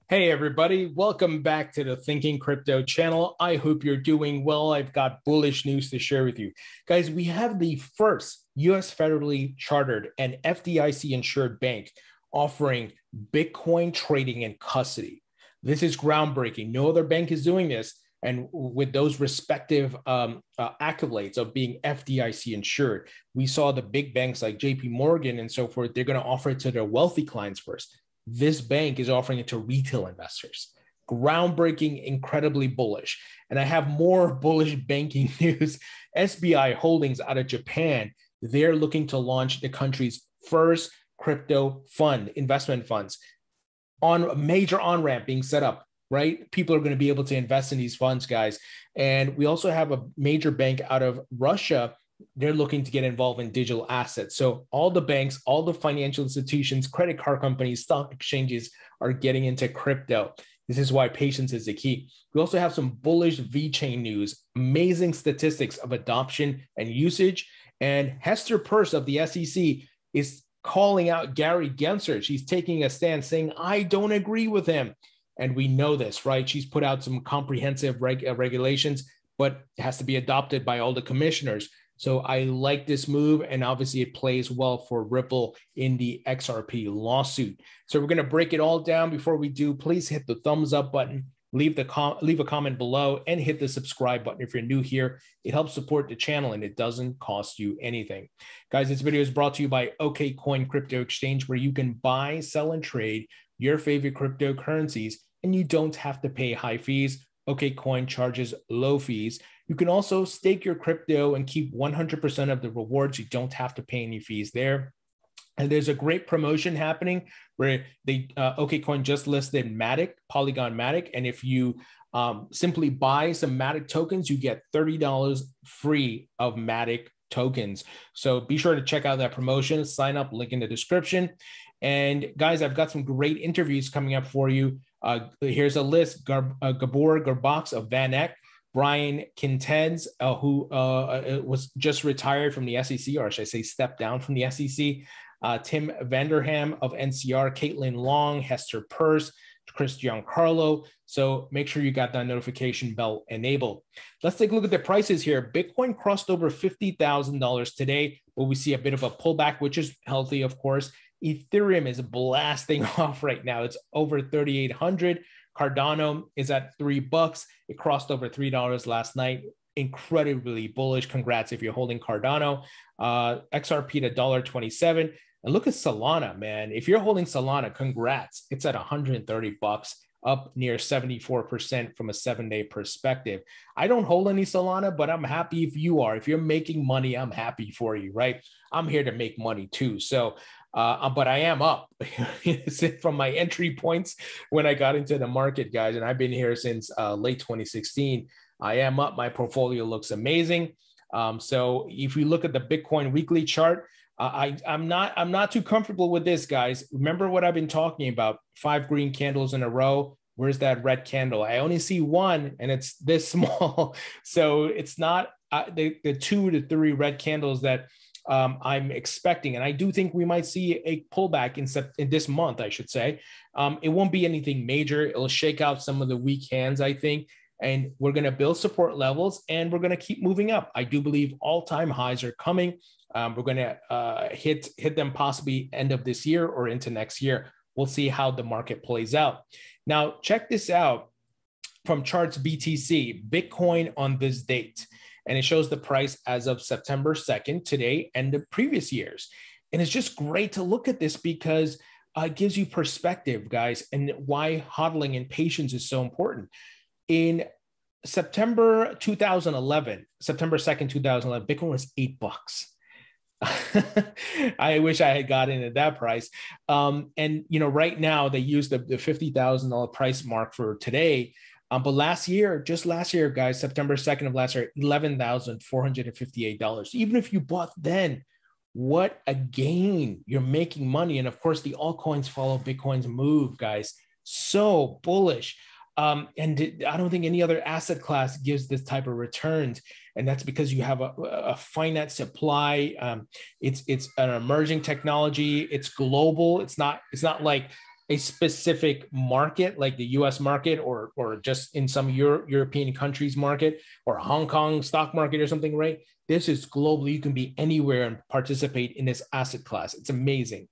Hey everybody, welcome back to the Thinking Crypto channel. I hope you're doing well. I've got bullish news to share with you. Guys, we have the first US federally chartered and FDIC insured bank offering Bitcoin trading and custody. This is groundbreaking. No other bank is doing this. And with those respective accolades of being FDIC insured, we saw the big banks like JP Morgan and so forth, they're going to offer it to their wealthy clients first. This bank is offering it to retail investors. Groundbreaking, incredibly bullish. And I have more bullish banking news. SBI Holdings out of Japan, they're looking to launch the country's first crypto fund, investment funds, on a major on-ramp being set up, right? People are going to be able to invest in these funds, guys. And we also have a major bank out of Russia. They're looking to get involved in digital assets. So all the banks, all the financial institutions, credit card companies, stock exchanges are getting into crypto. This is why patience is the key. We also have some bullish VeChain news, amazing statistics of adoption and usage. And Hester Peirce of the SEC is calling out Gary Gensler. She's taking a stand saying, I don't agree with him. And we know this, right? She's put out some comprehensive regulations, but it has to be adopted by all the commissioners. So I like this move, and obviously it plays well for Ripple in the XRP lawsuit. So we're going to break it all down. Before we do, please hit the thumbs up button, leave a comment below, and hit the subscribe button if you're new here. It helps support the channel, and it doesn't cost you anything. Guys, this video is brought to you by OKCoin Crypto Exchange, where you can buy, sell, and trade your favorite cryptocurrencies, and you don't have to pay high fees. OKCoin charges low fees. You can also stake your crypto and keep 100% of the rewards. You don't have to pay any fees there. And there's a great promotion happening where they OKCoin just listed Matic, Polygon Matic. And if you simply buy some Matic tokens, you get $30 free of Matic tokens. So be sure to check out that promotion. Sign up, link in the description. And guys, I've got some great interviews coming up for you. Here's a list: Gabor Gurbax of VanEck, Brian Quintez, who was just retired from the SEC, or should I say stepped down from the SEC, Tim Vanderham of NCR, Caitlin Long, Hester Peirce, Chris Giancarlo. So make sure you got that notification bell enabled. Let's take a look at the prices here. Bitcoin crossed over $50,000 today, but we see a bit of a pullback, which is healthy, of course. Ethereum is blasting off right now. It's over 3,800. Cardano is at $3. It crossed over $3 last night. Incredibly bullish. Congrats if you're holding Cardano. XRP to $1.27. And look at Solana, man. If you're holding Solana, congrats. It's at $130, up near 74% from a 7-day perspective. I don't hold any Solana, but I'm happy if you are. If you're making money, I'm happy for you, right? I'm here to make money too. So, but I am up from my entry points when I got into the market, guys. And I've been here since late 2016. I am up. My portfolio looks amazing. So if you look at the Bitcoin weekly chart, I'm not too comfortable with this, guys. Remember what I've been talking about: 5 green candles in a row. Where's that red candle? I only see one, and it's this small. So it's not the 2 to 3 red candles that I'm expecting. And I do think we might see a pullback in this month, I should say. It won't be anything major. It'll shake out some of the weak hands, I think. And we're going to build support levels, and we're going to keep moving up. I do believe all-time highs are coming. We're going to hit them possibly end of this year or into next year. We'll see how the market plays out. Now, check this out from Charts BTC, Bitcoin on this date. And it shows the price as of September 2nd, today, and the previous years. And it's just great to look at this because it gives you perspective, guys, and why hodling and patience is so important. In September 2011, September 2nd, 2011, Bitcoin was $8. I wish I had gotten at that price. And, you know, right now they use the $50,000 price mark for today. But last year, just last year, guys, September 2nd of last year, $11,458. Even if you bought then, what a gain. You're making money. And of course, the altcoins follow Bitcoin's move, guys. So bullish. And I don't think any other asset class gives this type of returns. And that's because you have a finite supply. It's an emerging technology. It's global. It's not like a specific market like the US market or just in some European countries market or Hong Kong stock market or something, right? This is global. You can be anywhere and participate in this asset class. It's amazing.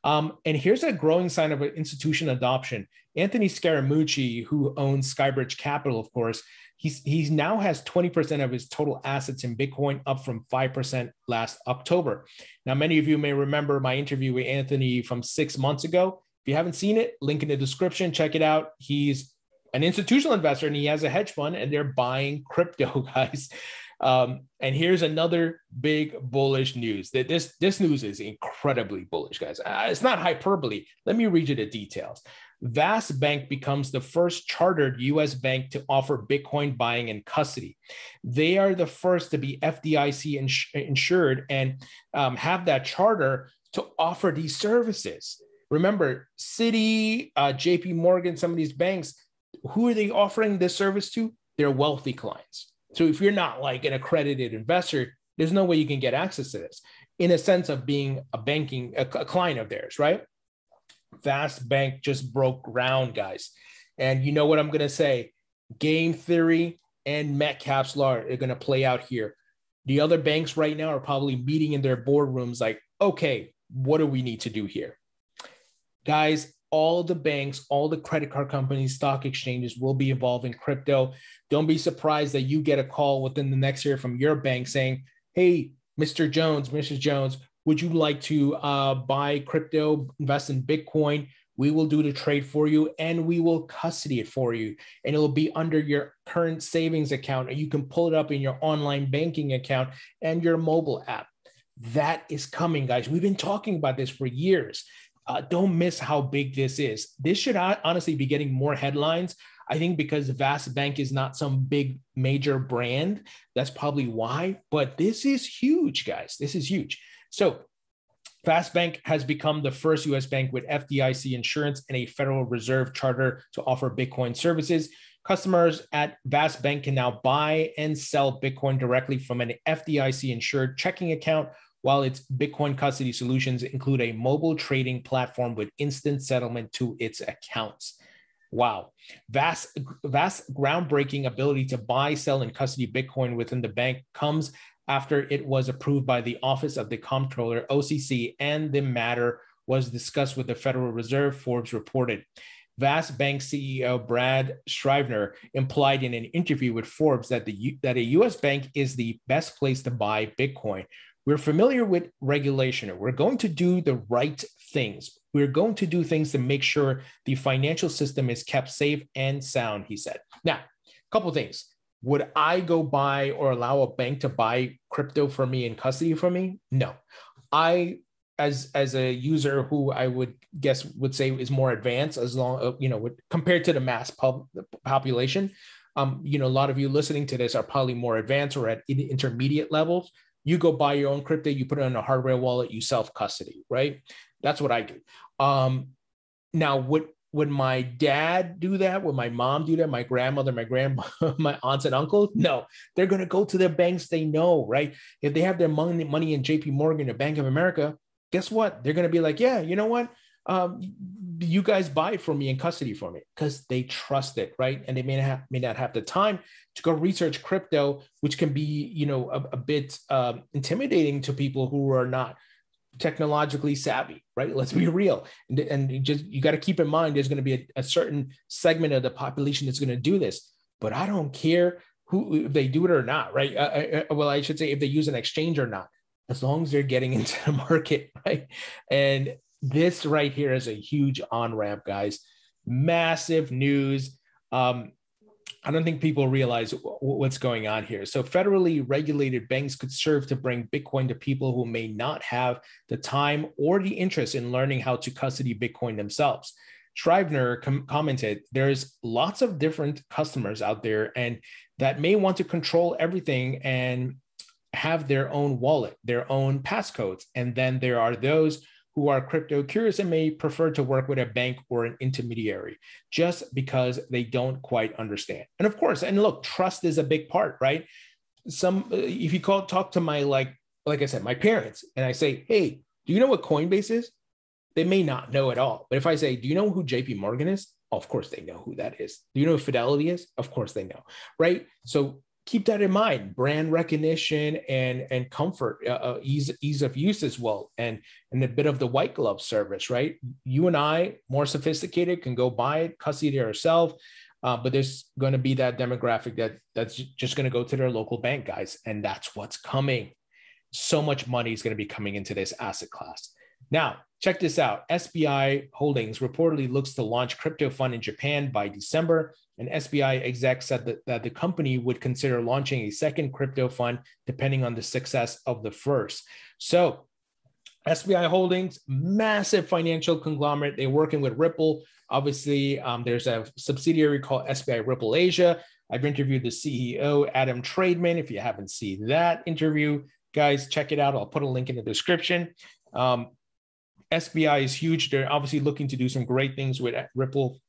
And here's a growing sign of an institution adoption. Anthony Scaramucci, who owns Skybridge Capital, of course, he now has 20% of his total assets in Bitcoin, up from 5% last October. Now, many of you may remember my interview with Anthony from 6 months ago. If you haven't seen it, link in the description, check it out. He's an institutional investor and he has a hedge fund and they're buying crypto, guys. And here's another big bullish news. That this news is incredibly bullish, guys. It's not hyperbole. Let me read you the details. Bank becomes the first chartered U.S. bank to offer Bitcoin buying and custody. They are the first to be FDIC insured and have that charter to offer these services. Remember, Citi, JP Morgan, some of these banks, who are they offering this service to? They're wealthy clients. So if you're not like an accredited investor, there's no way you can get access to this in a sense of being a client of theirs, right? Bank just broke ground, guys. And you know what I'm going to say? Game theory and Metcalfe's law are going to play out here. The other banks right now are probably meeting in their boardrooms like, okay, what do we need to do here? Guys, all the banks, all the credit card companies, stock exchanges will be involved in crypto. Don't be surprised that you get a call within the next year from your bank saying, hey, Mr. Jones, Mrs. Jones, would you like to buy crypto, invest in Bitcoin? We will do the trade for you and we will custody it for you. And it'll be under your current savings account. And you can pull it up in your online banking account and your mobile app. That is coming, guys. We've been talking about this for years. Don't miss how big this is. This should honestly be getting more headlines. I think because Bank is not some big major brand. That's probably why. But this is huge, guys. This is huge. So Bank has become the first U.S. bank with FDIC insurance and a Federal Reserve charter to offer Bitcoin services. Customers at Bank can now buy and sell Bitcoin directly from an FDIC-insured checking account, while its Bitcoin custody solutions include a mobile trading platform with instant settlement to its accounts. Wow. Vast groundbreaking ability to buy, sell, and custody Bitcoin within the bank comes after it was approved by the Office of the Comptroller, OCC, and the matter was discussed with the Federal Reserve, Forbes reported. Bank CEO Brad Shrivner implied in an interview with Forbes that a U.S. bank is the best place to buy Bitcoin. We're familiar with regulation. We're going to do the right things. We're going to do things to make sure the financial system is kept safe and sound, he said. Now, a couple of things. Would I go buy or allow a bank to buy crypto for me and custody for me? No. I, as a user who I would say is more advanced, as long compared to the mass population, a lot of you listening to this are probably more advanced or at intermediate levels. You go buy your own crypto, you put it in a hardware wallet, you self-custody, right? That's what I do. Now, would my dad do that? Would my mom do that? My grandmother, my grandma, my aunts and uncles? No, they're going to go to the banks they know, right? If they have their money in JP Morgan or Bank of America, guess what? They're going to be like, yeah, you know what? You guys buy it for me and custody for me because they trust it, right? And they may not have the time to go research crypto, which can be, a bit intimidating to people who are not technologically savvy, right? Let's be real. And you got to keep in mind, there's going to be a certain segment of the population that's going to do this, but I don't care if they do it or not, right? I should say if they use an exchange or not, as long as they're getting into the market, right? And this right here is a huge on-ramp, guys. Massive news. I don't think people realize what's going on here. So federally regulated banks could serve to bring Bitcoin to people who may not have the time or the interest in learning how to custody Bitcoin themselves. Shrivner commented, there's lots of different customers out there and that may want to control everything and have their own wallet, their own passcodes. And then there are those who are crypto curious and may prefer to work with a bank or an intermediary just because they don't quite understand. And of course, and look, trust is a big part, right? If you talk to my, like I said, my parents, and I say, hey, do you know what Coinbase is? They may not know at all. But if I say, do you know who JP Morgan is? Oh, of course they know who that is. Do you know who Fidelity is? Of course they know, right? So keep that in mind. Brand recognition and comfort, ease of use as well, and a bit of the white glove service, right? You and I, more sophisticated, can go buy it, custody it ourselves. But there's going to be that demographic that's just going to go to their local bank, guys. And that's what's coming. So much money is going to be coming into this asset class. Now, check this out. SBI Holdings reportedly looks to launch crypto fund in Japan by December. An SBI exec said that the company would consider launching a second crypto fund depending on the success of the first. So SBI Holdings, massive financial conglomerate. They're working with Ripple. Obviously, there's a subsidiary called SBI Ripple Asia. I've interviewed the CEO, Adam Trademan. If you haven't seen that interview, guys, check it out. I'll put a link in the description. SBI is huge. They're obviously looking to do some great things with Ripple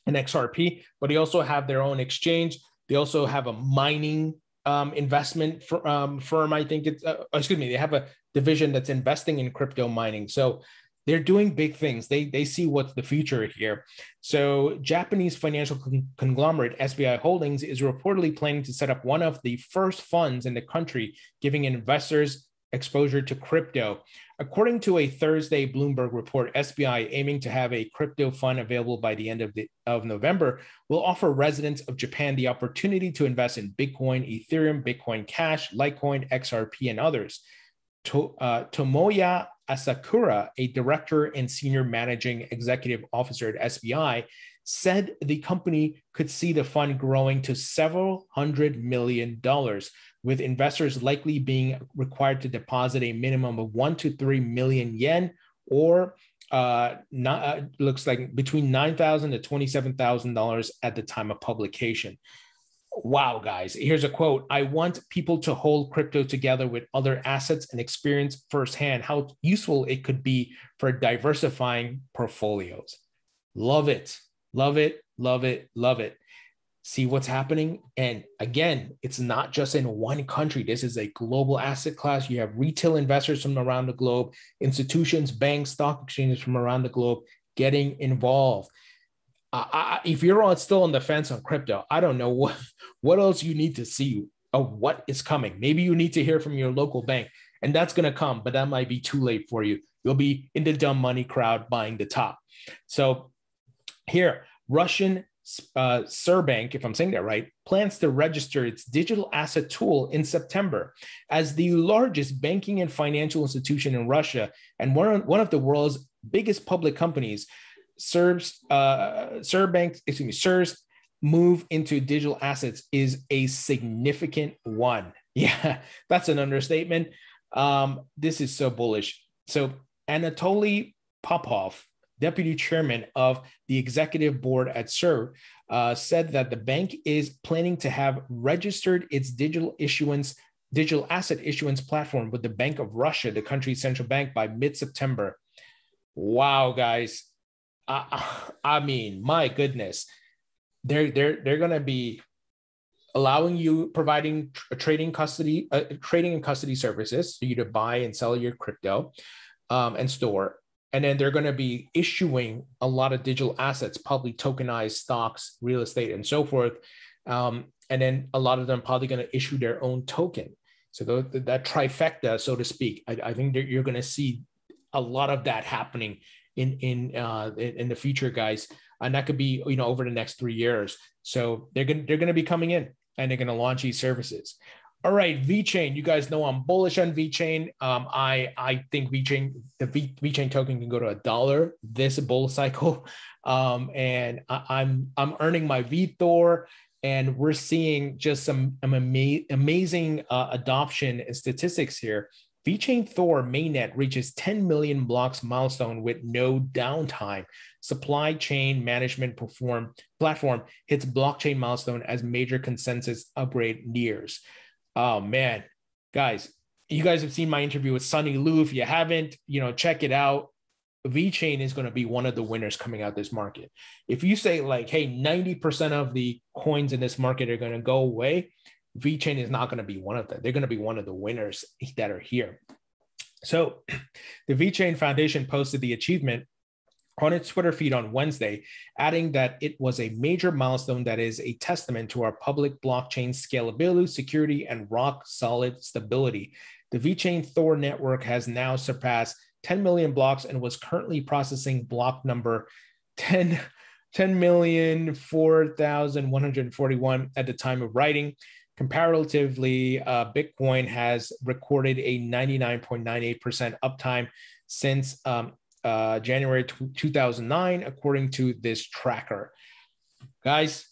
and XRP, but they also have their own exchange. They also have a mining investment firm. I think it's, they have a division that's investing in crypto mining. So they're doing big things. They see what's the future here. So Japanese financial conglomerate SBI Holdings is reportedly planning to set up one of the first funds in the country, giving investors exposure to crypto. According to a Thursday Bloomberg report, SBI, aiming to have a crypto fund available by the end of November, will offer residents of Japan the opportunity to invest in Bitcoin, Ethereum, Bitcoin Cash, Litecoin, XRP, and others. Tomoya Asakura, a director and senior managing executive officer at SBI, said the company could see the fund growing to several $100 million, with investors likely being required to deposit a minimum of 1 to 3 million yen, or looks like between $9,000 to $27,000 at the time of publication. Wow, guys, here's a quote. I want people to hold crypto together with other assets and experience firsthand how useful it could be for diversifying portfolios. Love it, love it, love it, love it. See what's happening. And again, it's not just in one country. This is a global asset class. You have retail investors from around the globe, institutions, banks, stock exchanges from around the globe getting involved. If you're still on the fence on crypto, I don't know what else you need to see of what is coming. Maybe you need to hear from your local bank, and that's going to come, but that might be too late for you. You'll be in the dumb money crowd buying the top. So here, Russian Sberbank, if I'm saying that right, plans to register its digital asset tool in September. As the largest banking and financial institution in Russia and one of the world's biggest public companies, Sber's move into digital assets is a significant one. Yeah, that's an understatement. This is so bullish. So Anatoly Popov, deputy chairman of the executive board at Sber, said that the bank is planning to have registered its digital asset issuance platform with the Bank of Russia, the country's central bank, by mid-September. Wow, guys. I mean, my goodness, they're going to be allowing you, providing trading and custody services for you to buy and sell your crypto and store. And then they're going to be issuing a lot of digital assets, probably tokenized stocks, real estate, and so forth. And then a lot of them probably going to issue their own token. So that trifecta, so to speak, I think that you're going to see a lot of that happening in the future, guys, and that could be over the next 3 years. So they're going to be coming in and they're going to launch these services. All right, VeChain. You guys know I'm bullish on VeChain. I think VeChain, the VeChain token, can go to $1 this bull cycle, and I'm earning my VThor, and we're seeing just some amazing adoption and statistics here. VeChain Thor mainnet reaches 10 million blocks milestone with no downtime. Supply chain management platform hits blockchain milestone as major consensus upgrade nears. Oh man, guys, you guys have seen my interview with Sunny Liu. If you haven't, check it out. VeChain is going to be one of the winners coming out this market. If you say like, hey, 90% of the coins in this market are going to go away, VeChain is not going to be one of them. They're going to be one of the winners that are here. So the VeChain Foundation posted the achievement on its Twitter feed on Wednesday, adding that it was a major milestone that is a testament to our public blockchain scalability, security, and rock-solid stability. The VeChain Thor network has now surpassed 10 million blocks and was currently processing block number 10,004,141 at the time of writing. Comparatively, Bitcoin has recorded a 99.98% uptime since January 2009, according to this tracker. Guys,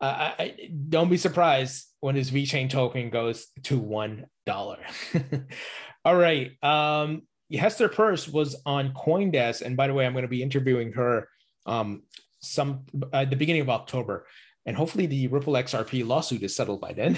don't be surprised when this VeChain token goes to $1. All right. Hester Peirce was on CoinDesk, and by the way, I'm going to be interviewing her at the beginning of October, and hopefully the Ripple XRP lawsuit is settled by then.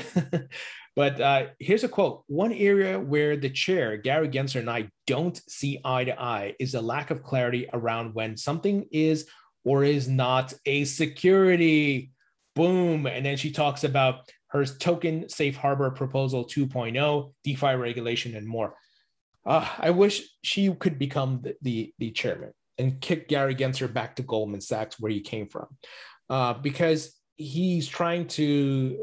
But here's a quote. One area where the chair, Gary Gensler, and I don't see eye to eye is a lack of clarity around when something is or is not a security. Boom. And then she talks about her token safe harbor proposal 2.0, DeFi regulation, and more. I wish she could become the chairman and kick Gary Gensler back to Goldman Sachs, where he came from, because he's trying to,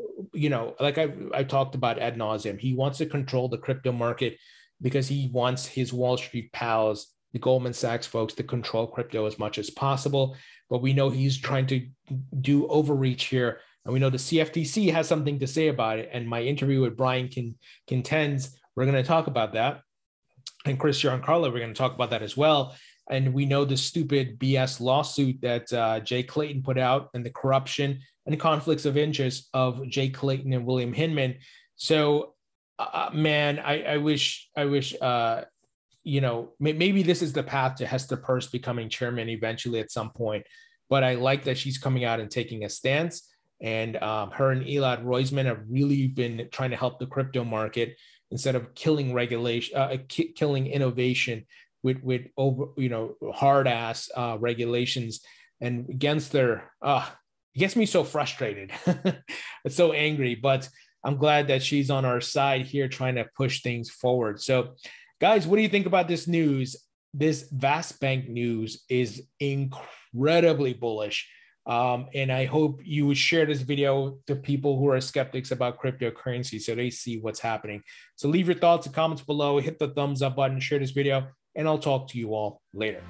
like I talked about ad nauseum, he wants to control the crypto market because he wants his Wall Street pals, the Goldman Sachs folks, to control crypto as much as possible. But we know he's trying to do overreach here. And we know the CFTC has something to say about it. And my interview with Brian Contends, we're going to talk about that. And Chris Giancarlo, we're going to talk about that as well. And we know the stupid BS lawsuit that Jay Clayton put out, and the corruption and the conflicts of interest of Jay Clayton and William Hinman. So, man, I wish, maybe this is the path to Hester Peirce becoming chairman eventually at some point. But I like that she's coming out and taking a stance. And her and Elad Roisman have really been trying to help the crypto market instead of killing regulation, killing innovation with over, hard ass regulations. And Gensler, it gets me so frustrated. It's so angry, but I'm glad that she's on our side here trying to push things forward. So guys, what do you think about this news? This Sberbank news is incredibly bullish. And I hope you would share this video to people who are skeptics about cryptocurrency so they see what's happening. So leave your thoughts and comments below, hit the thumbs up button, share this video, and I'll talk to you all later.